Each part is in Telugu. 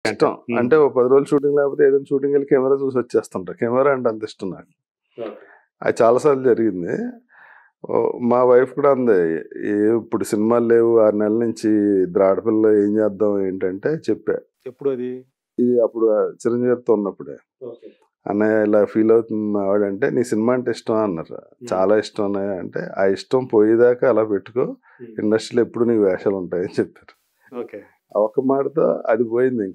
ఇష్టం. అంటే ఓ 10 రోజులు షూటింగ్ లేకపోతే ఏదైనా షూటింగ్ వెళ్ళి కెమెరా చూసి వచ్చేస్తుంటా. కెమెరా అంటే అంత ఇష్టం నాకు. అది చాలాసార్లు జరిగింది. మా వైఫ్ కూడా అంది, ఇప్పుడు సినిమాలు లేవు 6 నెలల నుంచి ద్రాడపిల్ల ఏం చేద్దాం ఏంటంటే చెప్పా. ఎప్పుడు అది? ఇది అప్పుడు చిరంజీవి గారితో ఉన్నప్పుడే. అన్నయ్య ఇలా ఫీల్ అవుతుంది ఆవిడంటే, నీ సినిమా అంటే ఇష్టం అన్నారు. చాలా ఇష్టం అన్నయ్య అంటే, ఆ ఇష్టం పోయేదాకా అలా పెట్టుకో, ఇండస్ట్రీలో ఎప్పుడు నీకు వేషాలు ఉంటాయని చెప్పారు. ఒక మాటతో అది పోయింది.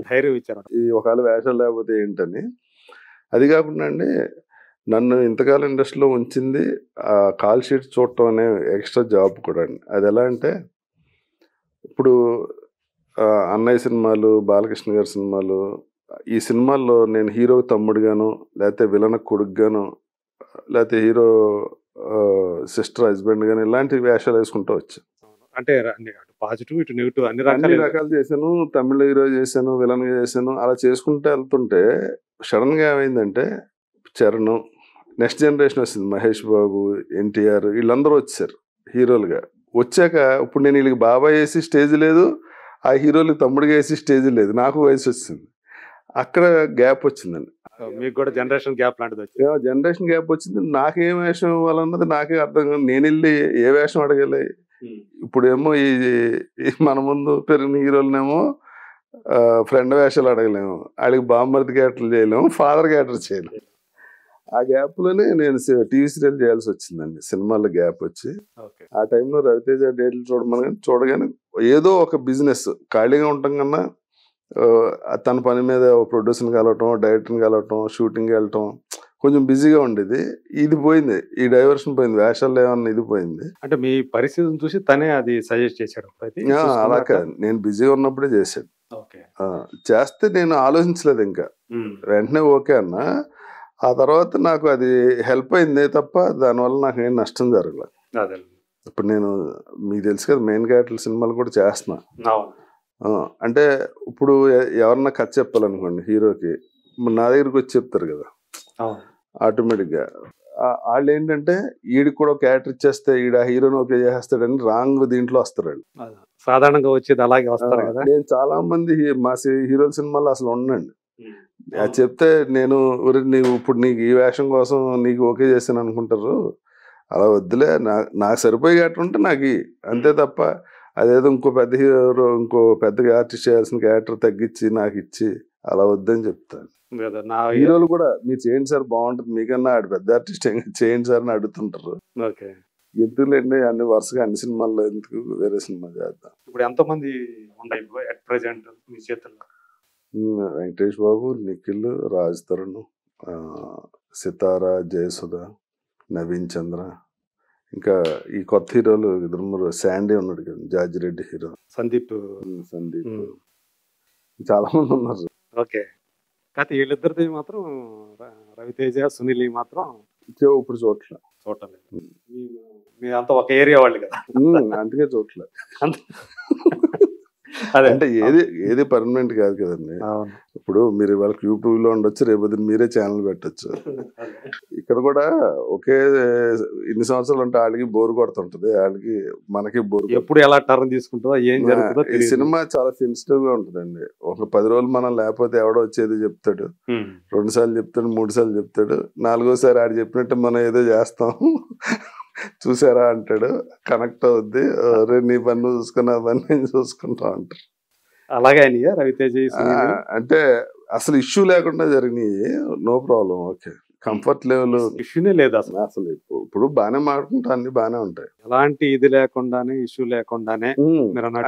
ఈ ఒకవేళ వేషాలు లేకపోతే ఏంటని. అది కాకుండా అండి, నన్ను ఇంతకాలం ఇండస్ట్రీలో ఉంచింది ఆ కాల్ షీట్స్ చూడటం అనే ఎక్స్ట్రా జాబ్ కూడా అండి. అది ఎలా అంటే, ఇప్పుడు అన్నయ్య సినిమాలు, బాలకృష్ణ గారి సినిమాలు, ఈ సినిమాల్లో నేను హీరో తమ్ముడుగాను, లేకపోతే విలన్ కొడుకుగాను, లేకపోతే హీరో సిస్టర్ హస్బెండ్ గాను ఇలాంటి వేషాలు వేసుకుంటూ వచ్చాను. అంటే పాజిటివ్ ఇటు నెగిటివ్ అన్ని రకాలు చేశాను. తమిళ హీరో చేశాను, విలన్ గా చేశాను. అలా చేసుకుంటూ వెళ్తుంటే సడన్ గా ఏమైందంటే, చరణ్, నెక్స్ట్ జనరేషన్ వచ్చింది, మహేష్ బాబు, ఎన్టీఆర్ వీళ్ళందరూ వచ్చారు హీరోలుగా. వచ్చాక ఇప్పుడు నేను వీళ్ళకి బాబాయ్ వేసి స్టేజ్ లేదు, ఆ హీరోలకి తమ్ముడిగా వేసి స్టేజ్ లేదు, నాకు వయసు వచ్చింది. అక్కడ గ్యాప్ వచ్చిందండి. మీకు కూడా జనరేషన్ గ్యాప్ లాంటిది వచ్చింది. జనరేషన్ గ్యాప్ వచ్చింది. నాకేం వేషం ఇవ్వాలన్నది నాకే అర్థం కాదు. నేను వెళ్ళి ఏ వేషం అడగాలి? ఇప్పుడేమో ఈ మన ముందు పెరిగిన హీరోలనేమో ఫ్రెండ్ వేషాలు అడగలేము, వాళ్ళకి బామ్మర్ది క్యారెక్టర్లు చేయలేము, ఫాదర్ క్యారెక్టర్ చేయలేము. ఆ గ్యాప్ లోనే నేను టీవీ సీరియల్ చేయాల్సి వచ్చిందండి. సినిమాల్లో గ్యాప్ వచ్చి ఆ టైంలో రవితేజ డేట్లు చూడగానే ఏదో ఒక బిజినెస్ ఖాళీగా ఉండటం కన్నా తన పని మీద ప్రొడ్యూసర్ని కలవటం, డైరెక్టర్ని కలవటం, షూటింగ్ వెళ్ళటం కొంచెం బిజీగా ఉండేది. ఇది పోయింది, ఈ డైవర్షన్ పోయింది, వేషాలు ఏమన్నా ఇది పోయింది. అంటే మీ పరిస్థితిని చూసి తనే అది సజెస్ట్ చేశాడు? అలా కాదు, నేను బిజీగా ఉన్నప్పుడే చేశాడు. చేస్తే నేను ఆలోచించలేదు ఇంకా, వెంటనే ఓకే అన్న. ఆ తర్వాత నాకు అది హెల్ప్ అయిందే తప్ప దానివల్ల నాకు ఏం నష్టం జరగలేదు. ఇప్పుడు నేను మీకు తెలుసు కదా, మెయిన్ క్యారెక్టర్ సినిమాలు కూడా చేస్తున్నా. అంటే ఇప్పుడు ఎవరన్నా కథ చెప్పాలనుకోండి హీరోకి, నా దగ్గరికి వచ్చి చెప్తారు కదా ఆటోమేటిక్గా. వాళ్ళు ఏంటంటే ఈడికి కూడా క్యారెక్టర్ ఇచ్చేస్తే ఈడ హీరోని ఓకే చేసేస్తాడని రాంగ్ దీంట్లో వస్తారండి. సాధారణంగా వచ్చేది అలాగే వస్తారు కదా. నేను చాలా మంది మా హీరోల సినిమాలో అసలు ఉండండి, అది చెప్తే నేను నీవు ఇప్పుడు నీకు ఈ వేషం కోసం నీకు ఓకే చేశాను అనుకుంటారు. అలా వద్దులే, నాకు సరిపోయి క్యారెక్టర్ ఉంటే నాకు అంతే తప్ప అదేదో ఇంకో పెద్ద హీరో ఇంకో పెద్ద ఆర్టిస్ట్ చేయాల్సిన క్యారెక్టర్ తగ్గించి నాకు ఇచ్చి అలా వద్దని చెప్తాను. హీరోలు కూడా మీరు చేయండి సార్ బాగుంటుంది, మీకన్నా ఆడు పెద్ద ఆర్టిస్ట్ చేయండి సార్ అని అడుగుతుంటారు. ఎందుకులేండి అన్ని వరుసగా అన్ని సినిమాల్లో ఎందుకు, వేరే సినిమా చేద్దాం. ఇప్పుడు ఎంతమంది ఉన్నాయి అట్ ప్రెజెంట్ మీ చేతుల్లో? వెంకటేష్ బాబు, నిఖిల్, రాజ్ తరుణ్, సితారా, జయసుధ, నవీన్ చంద్ర, ఇంకా ఈ కొత్త హీరోలు ఇద్దరు, శాండీ ఉన్నాడు కదా, జార్జి రెడ్డి హీరో, సందీప్, చాలా మంది ఉన్నారు. ఓకే, కాకపోతే వీళ్ళిద్దరిది మాత్రం రవితేజ, సునీల్ మాత్రం ఇప్పుడు చూడలేదు. మీరంతా ఒక ఏరియా వాళ్ళు కదా, అందుకే చూడలేదు. అంటే ఏది పర్మనెంట్ కాదు కదండి. ఇప్పుడు మీరు వాళ్ళకి యూట్యూబ్ లో ఉండొచ్చు, రేపు మీరే ఛానల్ పెట్టచ్చు. ఇక్కడ కూడా ఒకే ఇన్ని సంవత్సరాలు ఉంటే వాళ్ళకి బోర్ కొడుతుంటది, వాళ్ళకి మనకి బోర్. ఎప్పుడు ఎలా టర్న్ తీసుకుంటుందో ఏం జరుగుతుందో. ఈ సినిమా చాలా సెన్సిటివ్ గా ఉంటదండి. ఒక 10 రోజులు మనం లేకపోతే ఎవడో వచ్చేది చెప్తాడు, 2 సార్లు చెప్తాడు, 3 సార్లు చెప్తాడు, 4గోసారి ఆడు చెప్పినట్టు మనం ఏదో చేస్తాం, చూసారా అంటాడు, కనెక్ట్ అవుద్ది, నీ పని చూసుకున్నా పని నేను చూసుకుంటా అంటారు. అలాగే రవితేజ అంటే అసలు ఇష్యూ లేకుండా జరిగినాయి, no problem, okay, comfort level ఇష్యూనే లేదు అసలు. అసలు ఇప్పుడు బాగానే మాట్లాడుకుంటా, అన్ని బాగానే ఉంటాయి, ఎలాంటి ఇది లేకుండానే, ఇష్యూ లేకుండానే.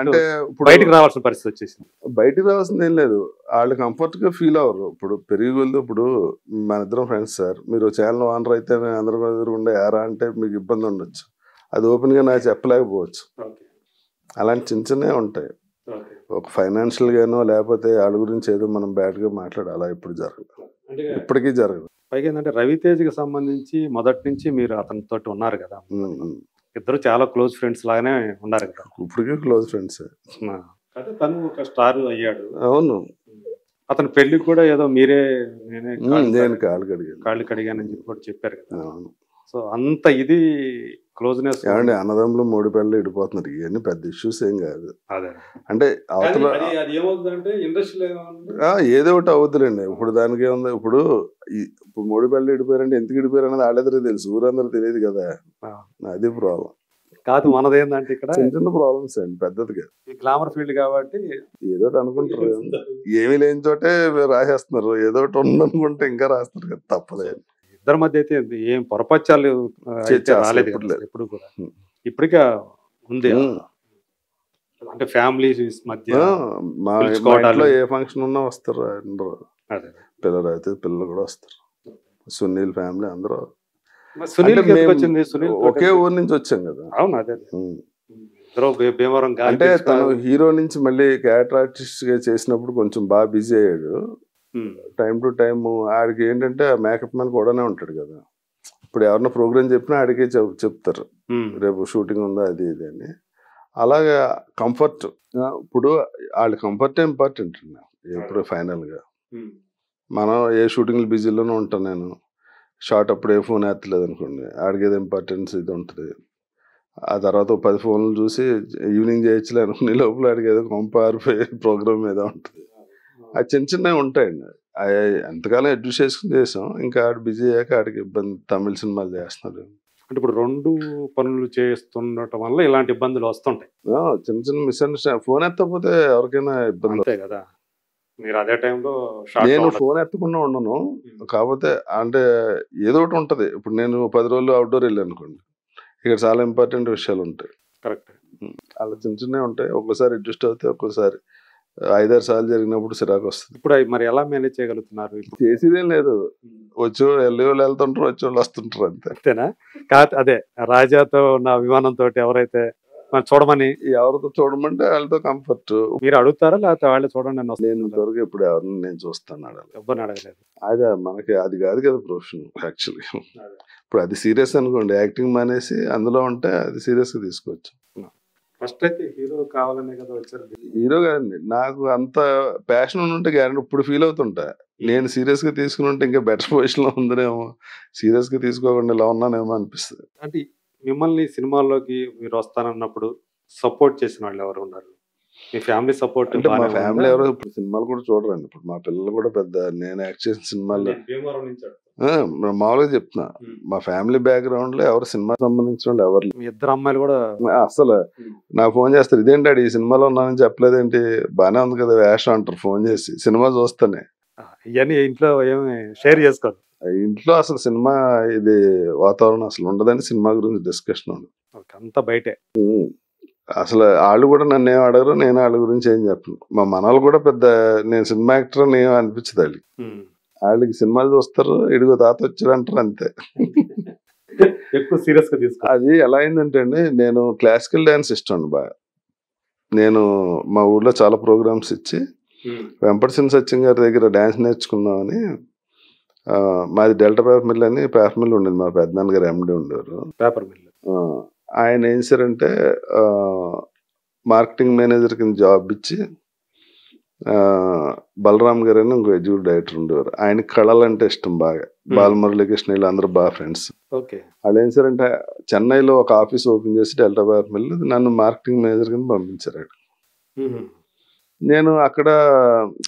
అంటే బయటకు రావాల్సిన పరిస్థితి వచ్చేసింది. బయటకు రావాల్సింది ఏం లేదు, వాళ్ళు కంఫర్ట్ గా ఫీల్ అవ్వరు. ఇప్పుడు పెరిగి ఇప్పుడు మన ఇద్దరం ఫ్రెండ్స్ సార్, మీరు ఛానల్ ఓనర్ అయితే అందరూ ఎదురుకుండా యారా అంటే మీకు ఇబ్బంది ఉండొచ్చు, అది ఓపెన్ గా నాకు చెప్పలేకపోవచ్చు. అలాంటి చిన్న చిన్నవి ఉంటాయి. ఒక ఫైనాన్షియల్ గానో లేకపోతే వాళ్ళ గురించి ఏదో మనం బ్యాడ్ గా మాట్లాడాలి, ఎప్పుడు జరగదు, ఇప్పటికీ జరగదు. పైగా ఏంటంటే రవితేజకి సంబంధించి మొదటి నుంచి మీరు అతనితో ఉన్నారు కదా, ఇద్దరు చాలా క్లోజ్ ఫ్రెండ్స్ లాగానే ఉన్నారు కదా. ఇప్పటికీ క్లోజ్ ఫ్రెండ్స్. తను ఒక స్టార్ అయ్యాడు. అవును, అతని పెళ్లికి కూడా ఏదో మీరే నేను కాళ్ళు కడిగానని చెప్పి కూడా చెప్పారు కదా. సో అంత ఇది క్లోజ్నెస్. ఏమండి అన్నదమ్ములు 3 పెళ్ళి ఇడిపోతున్నారు, ఇవన్నీ పెద్ద ఇష్యూస్ ఏం కాదు. అదే అంటే అవతల అది ఏమవుతుందంటే ఇండస్ట్రీలో ఏదో ఒకటి అవుతుందండి. ఇప్పుడు దానికి ఏముంది, ఇప్పుడు 3 పెళ్ళి ఇడిపోయారంటే ఎందుకు ఇడిపోయారు అనేది వాళ్ళిద్దరికి తెలుసు, ఊరందరూ తెలియదు కదా. అది ప్రాబ్లం కాదు. మనది ఏంటంటే ఇక్కడ చిన్న చిన్న ప్రాబ్లమ్స్ అండి, పెద్దది కాదు. ఈ గ్లామర్ ఫీల్డ్ కాబట్టి ఏదో ఒకటి అనుకుంటారు, ఏమీ లేని చోటే రాసేస్తున్నారు, ఏదో ఒకటి ఉందనుకుంటే ఇంకా రాస్తారు కదా, తప్పలేదు. ఇద్దరి మధ్య అయితే ఏం పొరపచ్చాలు అయితే రాలేదు ఎప్పుడు కూడా. ఇప్పటికే ఉంది అంటే ఫ్యామిలీ మధ్య. మా ఇంట్లో ఏ ఫంక్షన్ ఉన్నా వస్తారు అందరూ, పిల్లలు అయితే పిల్లలు కూడా వస్తారు. సునీల్ ఫ్యామిలీ అందరూ. సునీల్ ఒకే ఊరు నుంచి వచ్చాం కదా. అవును, అదే భీమవరం. అంటే తను హీరో నుంచి మళ్ళీ క్యారెక్టర్ ఆర్టిస్ట్ గా చేసినప్పుడు కొంచెం బాగా బిజీ అయ్యాడు. టైం టు టైం ఆడికి ఏంటంటే మేకప్ మ్యాన్ కూడానే ఉంటాడు కదా. ఇప్పుడు ఎవరన్నా ప్రోగ్రామ్ చెప్పినా ఆడికే చెప్తారు రేపు షూటింగ్ ఉందా అది ఇది అని. అలాగా కంఫర్ట్, ఇప్పుడు వాళ్ళ కంఫర్ట్ ఇంపార్టెంట్ ఎప్పుడు ఫైనల్ గా. మనం ఏ షూటింగ్ బిజీలోనే ఉంటాను నేను, షార్ట్ అప్పుడు ఏ ఫోన్ ఎత్తలేదు అనుకోండి, ఆడికేది ఇంపార్టెన్స్ ఇది ఉంటుంది. ఆ తర్వాత 10 ఫోన్లు చూసి ఈవినింగ్ చేయొచ్చులే అనుకునే లోపల ఆడికేదో కొంపారిపోయే ప్రోగ్రామ్ మీద ఉంటుంది. అది చిన్న చిన్నవి ఉంటాయండి. ఎంతకాలం అడ్జస్ట్ చేసుకుని చేసాం, ఇంకా ఆడు బిజీ అయ్యాక ఆడికి ఇబ్బంది. తమిళ సినిమాలు చేస్తున్నాడు అంటే ఇప్పుడు 2 పనులు చేస్తుండటం వల్ల ఇలాంటి ఇబ్బందులు వస్తుంటాయి. చిన్న చిన్న మిస్అండర్స్టాండింగ్. ఫోన్ ఎత్తకపోతే ఎవరికైనా ఇబ్బంది అంతే కదా. మీరు అదే టైంలో నేను ఫోన్ ఎత్తకుండా ఉండను, కాకపోతే అంటే ఏదో ఒకటి ఉంటది. ఇప్పుడు నేను 10 రోజులు అవుట్డోర్ వెళ్ళాను అనుకోండి, ఇక్కడ చాలా ఇంపార్టెంట్ విషయాలు ఉంటాయి. కరెక్ట్. అలా చిన్న చిన్నవి ఉంటాయి. ఒక్కోసారి అడ్జస్ట్ అవుతాయి, ఒక్కోసారి 5-6 సార్లు జరిగినప్పుడు చిరాకు వస్తుంది. ఇప్పుడు మరి ఎలా మేనేజ్ చేయగలుగుతున్నారు? చేసేదేం లేదు, వెళ్ళి వాళ్ళు వెళ్తుంటారు, వచ్చేవాళ్ళు వస్తుంటారు, అంతే. అంతేనా? అదే రాజాతో ఉన్న అభిమానంతో ఎవరైతే చూడమని, ఎవరితో చూడమంటే వాళ్ళతో కంఫర్ట్. మీరు అడుగుతారా లేకపోతే వాళ్ళే చూడండి? నేను ఇంతవరకు ఇప్పుడు ఎవరిని నేను చూస్తాను ఎవరిని అడగలేదు. అదే మనకి అది కాదు కదా ప్రొఫెషన్ యాక్చువల్గా. ఇప్పుడు అది సీరియస్ అనుకోండి, యాక్టింగ్ మానేసి అందులో ఉంటే అది సీరియస్ గా తీసుకోవచ్చు. ఫస్ట్ అయితే హీరో కావాలనే కదా వచ్చారు. హీరో కాదండి, నాకు అంత ప్యాషన్ ఉంటే గ్యారెంటీ ఇప్పుడు ఫీల్ అవుతుంటా. నేను సీరియస్ గా తీసుకుని ఉంటే ఇంకా బెటర్ పొజిషన్ లో ఉందనేమో, సీరియస్ గా తీసుకోకుండా ఇలా ఉన్నానేమో అనిపిస్తుంది. అంటే మిమ్మల్ని సినిమాల్లోకి మీరు వస్తానన్నప్పుడు సపోర్ట్ చేసిన వాళ్ళు ఎవరు ఉన్నారు? మీ ఫ్యామిలీ సపోర్ట్? అంటే మా ఫ్యామిలీ ఎవరు ఇప్పుడు సినిమాలు కూడా చూడరండి. ఇప్పుడు మా పిల్లలు కూడా పెద్ద నేను యాక్ట్ చేసిన సినిమాల్లో మామూలుగా చెప్తున్నా, మా ఫ్యామిలీ బ్యాక్గ్రౌండ్ లో ఎవరు సినిమా సంబంధించిన వాళ్ళు ఎవరు. మీ ఇద్దరు అమ్మాయిలు కూడా అసలు నాకు ఫోన్ చేస్తారు, ఇదేంటి ఈ సినిమాలో ఉన్నానని చెప్పలేదేంటి, బానే ఉంది కదా వేషం అంటారు ఫోన్ చేసి. సినిమా చూస్తానే ఇవన్నీ ఇంట్లో ఏమి షేర్ చేసుకోరు. ఇంట్లో అసలు సినిమా ఇది వాతావరణం అసలు ఉండదని సినిమా గురించి డిస్కషన్ ఉండదు, అంతా బయటే. అసలు వాళ్ళు కూడా నన్ను ఏం అడగరు, నేను వాళ్ళ గురించి ఏం చెప్పను. మా మనవాళ్ళు కూడా పెద్ద నేను సినిమా యాక్టర్ అని ఏం అనిపించదు వాళ్ళకి. వాళ్ళకి సినిమాలు చూస్తారు, ఇడిగో తాత వచ్చారు అంటారు, అంతే. ఎక్కువ సీరియస్ గా తీసుకో. అది ఎలా అయిందంటే అండి, నేను క్లాసికల్ డాన్స్ ఇష్టం అండి బాగా. నేను మా ఊర్లో చాలా ప్రోగ్రామ్స్ ఇచ్చి వెంపటిసిన సత్యం గారి దగ్గర డాన్స్ నేర్చుకుందామని, మాది డెల్టా పేపర్ మిల్ అని పేపర్ మిల్ ఉండేది, మా పెద్దనాన్న గారు ఎండి ఉండేవారు. Paper mill. ఆయన ఏం చేశారంటే మార్కెటింగ్ మేనేజర్ కింద జాబ్ ఇచ్చి, బలరామ్ గారు అని ఇంకో ఎగ్జిక్యూటివ్ డైరెక్టర్ ఉండేవారు. ఆయన కళలు అంటే ఇష్టం బాగా. బాలమురళీకృష్ణ వీళ్ళు అందరూ బాగా ఫ్రెండ్స్. వాళ్ళు ఏం చేశారంటే చెన్నైలో ఒక ఆఫీస్ ఓపెన్ చేసి డెల్టా పేపర్ మిల్ నన్ను మార్కెటింగ్ మేనేజర్ కింద పంపించారు. నేను అక్కడ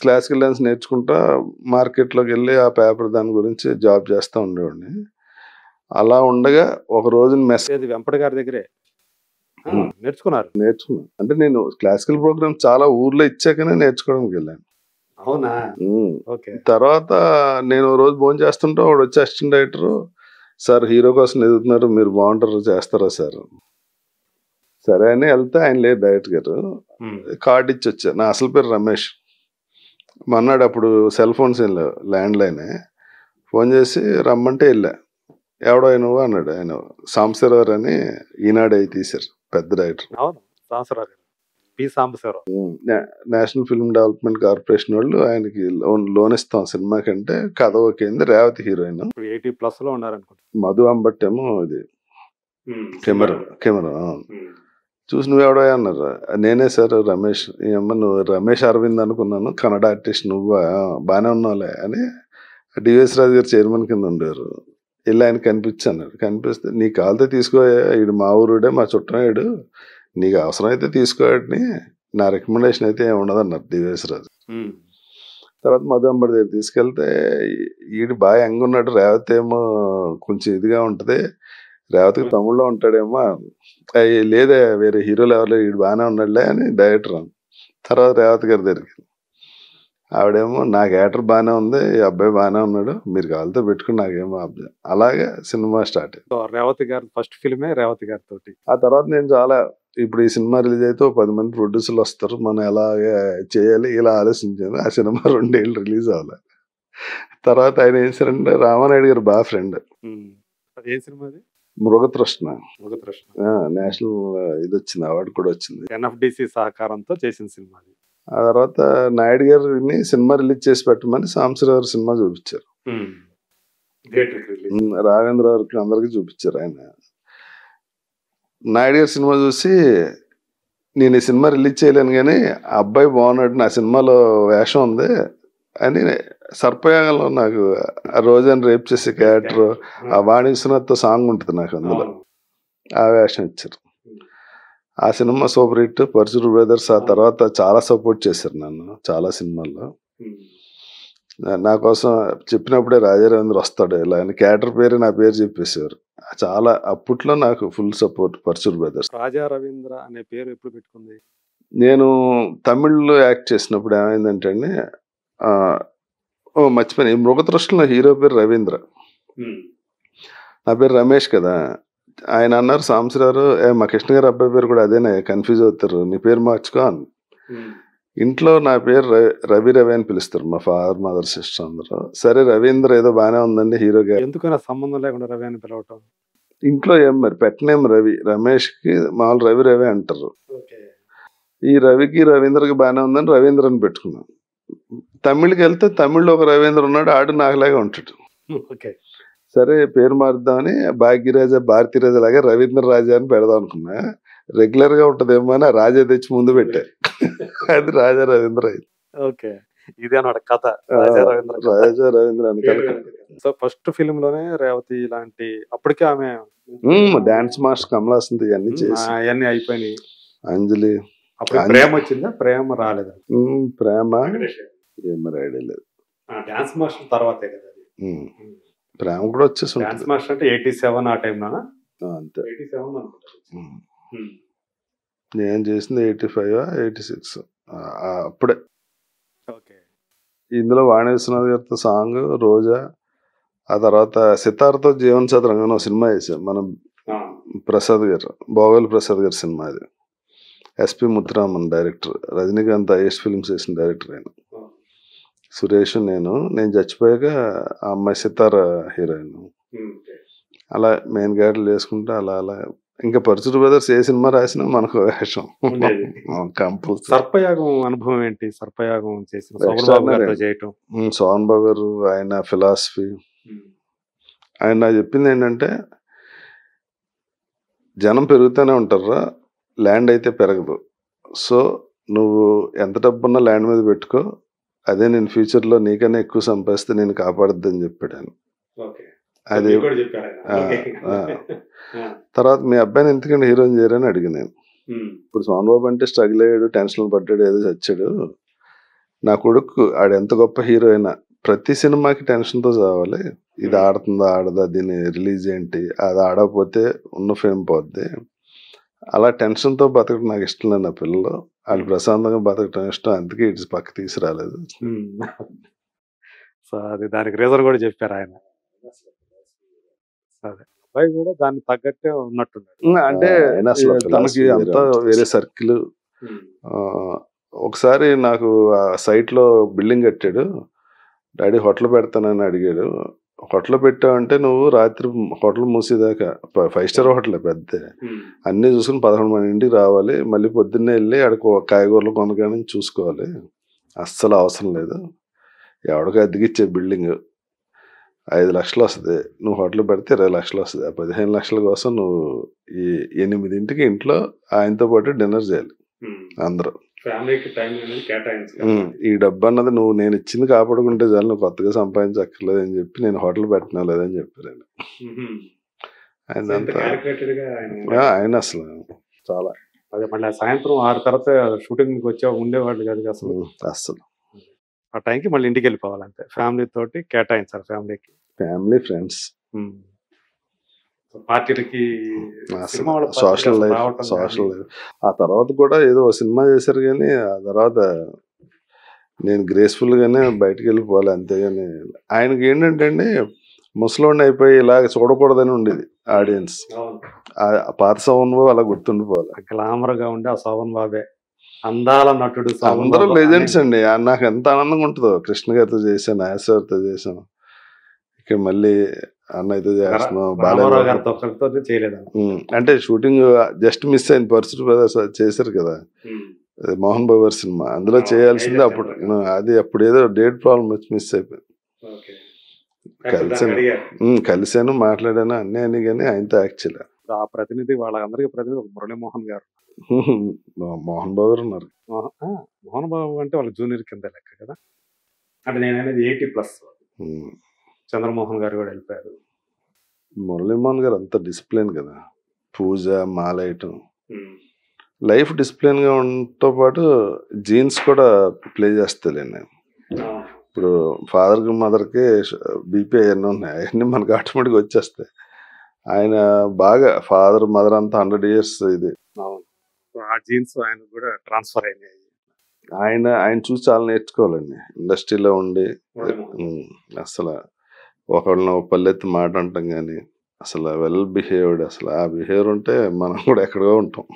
క్లాసికల్ డాన్స్ నేర్చుకుంటా మార్కెట్లోకి వెళ్ళి ఆ పేపర్ దాని గురించి జాబ్ చేస్తూ ఉండేవాడిని. అలా ఉండగా ఒక రోజు మెసేజ్ వెంపటి గారి దగ్గరే నేర్చుకున్నాను. అంటే నేను క్లాసికల్ ప్రోగ్రామ్ చాలా ఊర్లో ఇచ్చాకనే నేర్చుకోవడానికి వెళ్ళాను. అవునా? తర్వాత నేను రోజు భోజనం చేస్తుంటే వాడు వచ్చి అసిస్టెంట్ డైరెక్టర్, సార్ హీరో కోసం ఎదుగుతున్నారు, మీరు బాగుంటారు చేస్తారా సార్? సరే అని వెళ్తే ఆయన లేదు డైరెక్టర్ గారు, కార్డు ఇచ్చి వచ్చారు. నా అసలు పేరు రమేష్. మన్నాడు అప్పుడు సెల్ ఫోన్స్ ఏం లేవు, ల్యాండ్ లైనే. ఫోన్ చేసి రమ్మంటే వెళ్ళా. ఎవడో నువ్వు అన్నాడు. ఆయన సాంబశివరావు అని ఈనాడు అయి తీశారు, పెద్ద director. National film development corporation వాళ్ళు ఆయనకి లోన్ ఇస్తాం సినిమా కంటే, కథ ఓకేంది, రేవతి హీరోయిన్, 80+ లో ఉన్నారనుకుంటా. మధు అంబట్ ఏమో ఇది కెమెరా. చూసి నువ్వెవడో అన్నారు. నేనే సార్ రమేష్. ఏమన్నా నువ్వు రమేష్ అరవింద్ అనుకున్నాను, కన్నడ ఆర్టిస్ట్, నువ్వు బాగానే ఉన్నావులే అని. డివిఎస్ రాజు గారు చైర్మన్ కింద ఉండేవారు. వెళ్ళి ఆయన కనిపించాను. కనిపిస్తే నీ కాలితో తీసుకో, ఈడు మా ఊరుడే, మా చుట్టం, నీకు అవసరం అయితే తీసుకోవాడిని, నా రికమెండేషన్ అయితే ఏమి ఉండదు అన్నారు డివిఎస్ రాజు. తర్వాత మధుంబడి దగ్గర తీసుకెళ్తే ఈడు బాగా యంగ్ ఉన్నాడు, రేవతి ఏమో కొంచెం ఇదిగా ఉంటుంది, రేవతికి తమ్ముళ్ళలో ఉంటాడేమో, లేదే వేరే హీరోలు ఎవరు, ఈడు బాగానే ఉన్నాడులే అని డైరెక్టర్. తర్వాత రేవతి గారి దగ్గరికి ఆవిడేమో నాకు యాక్టర్ బాగానే ఉంది, ఈ అబ్బాయి బాగానే ఉన్నాడు, మీరు కాళ్ళతో పెట్టుకుని నాకేమో అబ్బాయి. అలాగే సినిమా స్టార్ట్ అయింది. రేవతి గారి ఫస్ట్ ఫిల్మే రేవతి గారితో. ఆ తర్వాత నేను చాలా ఇప్పుడు ఈ సినిమా రిలీజ్ అయితే 10 మంది ప్రొడ్యూసర్లు వస్తారు, మనం ఎలాగే చేయాలి ఇలా ఆలోచించాను. ఆ సినిమా 2 ఏళ్ళు రిలీజ్ అవ్వాలి. తర్వాత ఆయన ఏం చేశారంటే రామానాయుడు గారు బాగా ఫ్రెండ్. ఏ సినిమా అది? మృగతృష్ణ. నేషనల్ ఇది వచ్చింది, అవార్డు కూడా వచ్చింది. NFDC సహకారంతో చేసిన సినిమా. ఆ తర్వాత నాయుడు గారిని సినిమా రిలీజ్ చేసి పెట్టమని సాంబశివరావు సినిమా చూపించారు, రాఘవేంద్రరావుకి అందరికి చూపించారు. ఆయన నాయుడు గారి సినిమా చూసి నేను ఈ సినిమా రిలీజ్ చేయలేను కానీ ఆ అబ్బాయి బాగున్నాడు, నా సినిమాలో వేషం ఉంది అని సర్పయాగంలో నాకు ఆ రోజాని రేప్ చేసే క్యారెక్టర్, ఆ వాణి విశ్వనాథ్తో సాంగ్ ఉంటుంది నాకు, అందులో ఆ వేషం ఇచ్చారు. ఆ సినిమా సూపర్ హిట్. పరశురు బ్రదర్స్ ఆ తర్వాత చాలా సపోర్ట్ చేశారు నన్ను చాలా సినిమాల్లో. నా కోసం చెప్పినప్పుడే రాజా రవీంద్ర వస్తాడు ఇలా అని క్యారెక్టర్ పేరు నా పేరు చెప్పేసారు. చాలా అప్పట్లో నాకు full support పరశురు brothers. Raja Ravindra అనే పేరు ఎప్పుడు పెట్టుకుంది? నేను తమిళ్లో యాక్ట్ చేసినప్పుడు ఏమైందంటే అండి, మర్చిపోయిన, ఈ మృగతృష్ణలో హీరో పేరు రవీంద్ర, నా పేరు రమేష్ కదా. ఆయన అన్నారు సాంబశివరావు, మా కృష్ణ గారు అబ్బాయి పేరు కూడా అదేనే, కన్ఫ్యూజ్ అవుతారు, నీ పేరు మార్చుకో అని. ఇంట్లో నా పేరు రవి అని పిలుస్తారు మా ఫాదర్ మదర్ సిస్టర్ అందరూ. సరే రవీంద్ర ఏదో బాగానే ఉందండి హీరోగా. ఎందుకన్నా సంబంధం లేకుండా రవి అని పిలవటం? ఇంట్లో ఏం మరి పెట్టనేం రవి, రమేష్ కి మామూలు రవి అంటారు. ఈ రవికి రవీంద్రకి బాగానే ఉందని రవీంద్ర అని పెట్టుకున్నాను. తమిళ్కి వెళ్తే తమిళ్లో ఒక రవీంద్ర ఉన్నాడు, ఆడు నాకులాగా ఉంటాడు. సరే పేరు మారుద్దామని భాగ్యరాజా భారతీరాజా లాగా రవీంద్ర రాజా అని పెడదాం అనుకున్నా. రెగ్యులర్ గా ఉంటదేమో అని రాజా తెచ్చి ముందు పెట్టా, అది రాజా రవీంద్ర అయింది. ఓకే, ఇదే అన్నమాట కథ. రాజా రవీంద్ర అని. సో ఫస్ట్ ఫిల్మ్ లోనే రేవతి లాంటి, అప్పటికే ఆమె డాన్స్ మాస్టర్ కమలాసన్ ఇవన్నీ చేసి అవన్నీ అయిపోయినాయి. అంజలి అప్పుడు ప్రేమ వచ్చిందా? ప్రేమ రాలేదు. ప్రేమ ఏం ఐడియా లేదు. డాన్స్ మాస్టర్ తర్వాతే కదా ప్రేమ కూడా వచ్చేసి. డాన్స్ మాస్టర్ అంటే 87 ఆ టైంలోనా? అంతే, 87 అనుకుంటా. నేను చేసింది 85 86 అప్పుడే. ఇందులో వాణి విశ్వనాథ్ గారితో సాంగ్ రోజా, ఆ తర్వాత సితార్తో జీవన్ చదరంగం సినిమా చేశాం మనం, ప్రసాద్ గారు, భోగల్ ప్రసాద్ గారి సినిమా అది. SP Muthuraman director, Rajinikanth is films చేసిన డైరెక్టర్ ఆయన. సురేష్ నేను చచ్చిపోయాక ఆ అమ్మాయి సితార హీరోయిన్. అలా మెయిన్ క్యారెక్టర్లు వేసుకుంటే అలా అలా ఇంకా పరశురు బ్రదర్స్ ఏ సినిమా రాసినా మనకు వేషం కంపల్సరీ. సర్పయాగం అనుభవం ఏంటి? సర్పయాగం చేసిన సోహన్ బాబు గారు, ఆయన ఫిలాసఫీ, ఆయన నాకు చెప్పింది ఏంటంటే జనం పెరుగుతూనే ఉంటారా, ల్యాండ్ అయితే పెరగదు. సో నువ్వు ఎంత డబ్బున్నా ల్యాండ్ మీద పెట్టుకో, అదే నేను ఫ్యూచర్లో నీకన్నా ఎక్కువ సంపాదిస్తే నేను కాపాడద్దని చెప్పాడు ఆయన. అది తర్వాత మీ అబ్బాయిని ఎందుకంటే హీరోయిన్ చేయరని అడిగి నేను. ఇప్పుడు సోహన్ బాబు అంటే స్ట్రగుల్ అయ్యాడు, టెన్షన్ పడ్డాడు, ఏదో చచ్చాడు. నా కొడుకు ఆడు ఎంత గొప్ప హీరో అయినా ప్రతి సినిమాకి టెన్షన్తో చావాలి. ఇది ఆడుతుందా ఆడదా, దీన్ని రిలీజ్ ఏంటి, అది ఆడకపోతే ఉన్న ఫేమ్ పోద్ది. అలా టెన్షన్తో బతకడం నాకు ఇష్టం లేదు. నా పిల్లలు వాళ్ళు ప్రశాంతంగా బతకటం ఇష్టం, అందుకే ఇటు పక్క తీసుకురాలేదు. సో అది దానికి రీజన్ కూడా చెప్పారు ఆయన. అబ్బాయి కూడా దానికి తగ్గట్టే ఉన్నట్టున్నాడు. అంటే తనకి అంతా వేరే సర్కిల్. ఒకసారి నాకు ఆ సైట్ లో బిల్డింగ్ కట్టాడు, డాడీ హోటల్ పెడతానని అడిగాడు. హోటల్ పెట్టావంటే నువ్వు రాత్రి హోటల్ మూసేదాకా, 5 స్టార్ హోటల్ పెద్ద, అన్నీ చూసుకుని 11 మంది ఇంటికి రావాలి, మళ్ళీ పొద్దున్నే వెళ్ళి అక్కడికి కాయగూరలు కొనగానే చూసుకోవాలి, అస్సలు అవసరం లేదు. ఎవడికి అద్దెకిచ్చే బిల్డింగ్ 5 లక్షలు వస్తుంది, నువ్వు హోటల్ పెడితే 20 లక్షలు వస్తుంది. ఆ 15 లక్షల కోసం నువ్వు ఈ 8 ఇంట్లో ఆయనతో పాటు డిన్నర్ చేయాలి అందరూ. ఫ్యామిలీకి టైం అనేది కేటాయించు. ఈ డబ్బు అన్నది నేను ఇచ్చింది కాపాడుకుంటే చాలు, నువ్వు కొత్తగా సంపాదించక్కర్లేదు అని చెప్పి నేను హోటల్ పెట్టినా లేదని చెప్పారు ఆయన. ఆయన అసలు చాలా అదే మళ్ళీ సాయంత్రం 6 తర్వాత షూటింగ్ వచ్చా ఉండేవాళ్ళు కాదు అసలు. అసలు ఆ టైంకి మళ్ళీ ఇంటికి వెళ్ళిపోవాలంటే ఫ్యామిలీ తోటి కేటాయించారు. ఫ్యామిలీకి, ఫ్యామిలీ, ఫ్రెండ్స్, పార్టీలకి, సోషల్ లైఫ్. ఆ తర్వాత కూడా ఏదో సినిమా చేశారు కానీ ఆ తర్వాత నేను గ్రేస్ఫుల్ గానే బయటకు వెళ్ళిపోవాలి అంతేగాని ఆయనకి ఏంటంటే అండి ముసలోడిని అయిపోయి ఇలాగ చూడకూడదని ఉండేది ఆడియన్స్. పాత శోభన్ బాబు అలా గుర్తుండిపోవాలి. గ్లామర్ గా ఉండే ఆ శోభన్ బాబే అందాల నటుడు. అందరూ లెజెండ్స్ అండి. నాకు ఎంత ఆనందంగా ఉంటుందో. కృష్ణ గారితో చేశాను, నాగేశ్వరతో చేశాను, ఇక మళ్ళీ అన్నయ్యతో చేస్తున్నాం, బాలయ్య గారితో చేయలేదు. అంటే షూటింగ్ జస్ట్ మిస్ అయింది. పర్సుడు బ్రదర్స్ చేశారు కదా మోహన్ బాబు సినిమా, అందులో చేయాల్సింది. అప్పుడు అది అప్పుడు ఏదో డేట్ ప్రాబ్లం వచ్చి మిస్ అయిపోయింది. కలిసాను, మాట్లాడాను అన్నీ అని, కానీ ఆయనతో యాక్చువల్ ఆ ప్రతినిధి వాళ్ళందరికీ ప్రతినిధి మురళీమోహన్ గారు. మోహన్ బాబు ఉన్నారు. మోహన్ బాబు అంటే వాళ్ళ జూనియర్ కింద లెక్క కదా. అంటే నేను అనేది 80+. చంద్రమోహన్ గారు కూడా వెళ్ళిపోయారు. మురళీమోహన్ గారు అంత డిసిప్లిన్ కదా. పూజ, మాలేయటం, లైఫ్ డిసిప్లిన్ గా ఉండటంతో పాటు జీన్స్ కూడా ప్లే చేస్తాలేండి. ఇప్పుడు ఫాదర్ కి మదర్ కి బీపీ అవన్నీ ఉన్నాయి, అవన్నీ మనకు ఆటోమేటిక్గా వచ్చేస్తాయి. ఆయన బాగా ఫాదర్ మదర్ అంతా 100 years ఇది. ఆ జీన్స్ ఆయన కూడా ట్రాన్స్ఫర్ అయినాయి. ఆయన చూసి చాలా నేర్చుకోవాలండి. ఇండస్ట్రీలో ఉండి అసలు ఒకళ్ళని పల్లెత్తి మాట అంటాం కానీ అసలు వెల్ బిహేవ్డ్. అసలు ఆ బిహేవియర్ ఉంటే మనం కూడా ఎక్కడో ఉంటాం.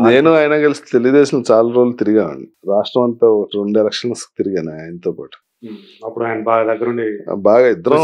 నేను ఆయన కలిసి తెలుగుదేశం చాలా రోజులు తిరిగామండి. రాష్ట్రం అంతా 2 elections తిరిగాను ఆయనతో పాటు. అప్పుడు ఆయన బాగా దగ్గరుండి బాగా ఇద్దరం